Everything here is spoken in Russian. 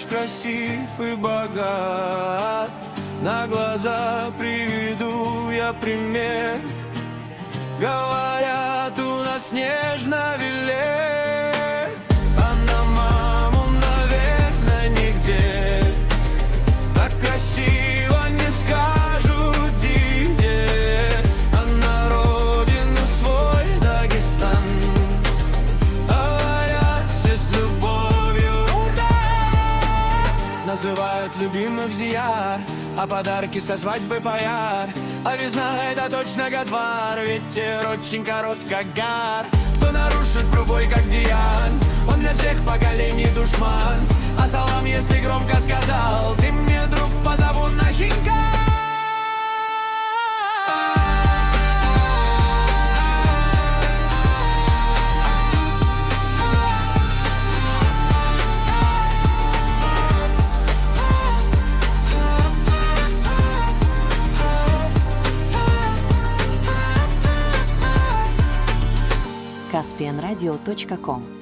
будешь красив и богат. На глаза приведу я пример. Говорят, у нас нежно велет, а на маму, наверное, нигде так красиво не скажут нигде. А на родину свой Дагестан говорят все с любовью, да. Называют любимых зияр, а подарки со свадьбы паяр. А весна — это точно Годвар, ветер очень корот, как гар. Кто нарушит любой, как Диан, он для всех поколений душман. А салам, если громко сказал, ты мне, друг, позову на хинкал. caspianradio.com